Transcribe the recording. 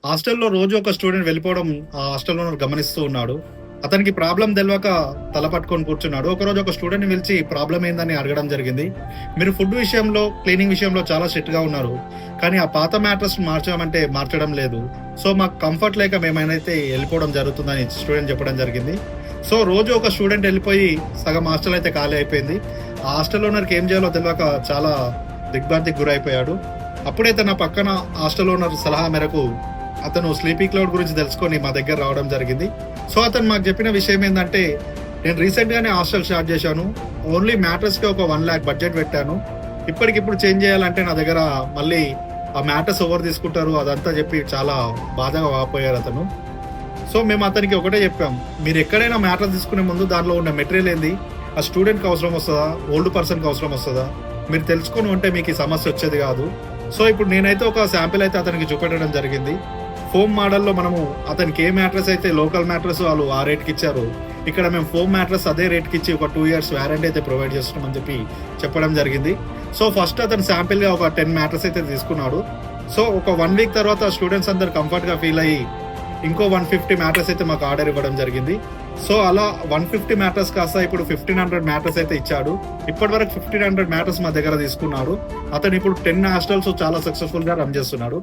హాస్టల్‌లో రోజు ఒక స్టూడెంట్ వెళ్ళిపోవడం ఆ హాస్టల్ ఓనర్ గమనిస్తూ ఉన్నాడు. అతనికి ప్రాబ్లమ్ తెలవక తల పట్టుకొని కూర్చున్నాడు. ఒకరోజు ఒక స్టూడెంట్‌ని పిలిచి ప్రాబ్లమ్ ఏందని అడగడం జరిగింది. మీరు ఫుడ్ విషయంలో, క్లీనింగ్ విషయంలో చాలా స్ట్రిక్ట్‌గా ఉన్నారు. కానీ ఆ పాత మ్యాట్రెస్‌ని మార్చామంటే మార్చడం లేదు. సో మాకు కంఫర్ట్ లేక మేమైతే వెళ్ళిపోవడం జరుగుతుందని స్టూడెంట్ చెప్పడం జరిగింది. సో రోజు ఒక స్టూడెంట్ వెళ్ళిపోయి సగం హాస్టల్ అయితే ఖాళీ అయిపోయింది. ఆ హాస్టల్ ఓనర్‌కి ఏం చేయాలో తెలవక చాలా దిగ్భ్రాంతికి గురైపోయాడు. అప్పుడే తన పక్కన హాస్టల్ ఓనర్ సలహా మేరకు అతను స్లీపింగ్ క్లౌడ్ గురించి తెలుసుకొని మా దగ్గర రావడం జరిగింది. సో అతను మాకు చెప్పిన విషయం ఏంటంటే, నేను రీసెంట్‌గానే హాస్టల్ స్టార్ట్ చేశాను. ఓన్లీ మ్యాట్రెస్‌కి ఒక 1,00,000 బడ్జెట్ పెట్టాను. ఇప్పటికిప్పుడు చేంజ్ చేయాలంటే నా దగ్గర మళ్ళీ ఆ మ్యాట్రెస్ ఎవరు తీసుకుంటారు అదంతా చెప్పి చాలా బాధగా వాపోయారు అతను. సో మేము అతనికి ఒకటే చెప్పాం, మీరు ఎక్కడైనా మ్యాట్రెస్ తీసుకునే ముందు దానిలో ఉన్న మెటీరియల్ ఏంది, ఆ స్టూడెంట్‌కి అవసరం వస్తదా, ఓల్డ్ పర్సన్‌కి అవసరం వస్తదా, మీరు తెలుసుకొని ఉంటే మీకు ఈ సమస్య వచ్చేది కాదు. సో ఇప్పుడు నేనైతే ఒక శాంపిల్ అయితే అతనికి చూపెట్టడం జరిగింది. ఫోమ్ మోడల్లో మనము అతనికి ఏ మ్యాట్రెస్ అయితే లోకల్ మ్యాట్రెస్ వాళ్ళు ఆ రేట్కి ఇచ్చారు, ఇక్కడ మేము ఫోమ్ మ్యాట్రెస్ అదే రేట్కి ఇచ్చి ఒక 2 years వారంటీ అయితే ప్రొవైడ్ చేస్తున్నామని చెప్పి చెప్పడం జరిగింది. సో ఫస్ట్ అతను శాంపిల్గా ఒక 10 మ్యాట్రెస్ అయితే తీసుకున్నాడు. సో ఒక 1 week తర్వాత స్టూడెంట్స్ అందరు కంఫర్ట్గా ఫీల్ అయ్యి ఇంకో 150 మ్యాట్రెస్ అయితే మాకు ఆర్డర్ ఇవ్వడం జరిగింది. సో అలా 150 మ్యాట్రెస్ కాస్త ఇప్పుడు 1,500 మ్యాట్రెస్ అయితే ఇచ్చాడు. ఇప్పటి వరకు 1,500 మ్యాట్రెస్ మా దగ్గర తీసుకున్నాడు. అతను ఇప్పుడు 10 హాస్టల్స్ చాలా సక్సెస్ఫుల్ గా రన్ చేస్తున్నాడు.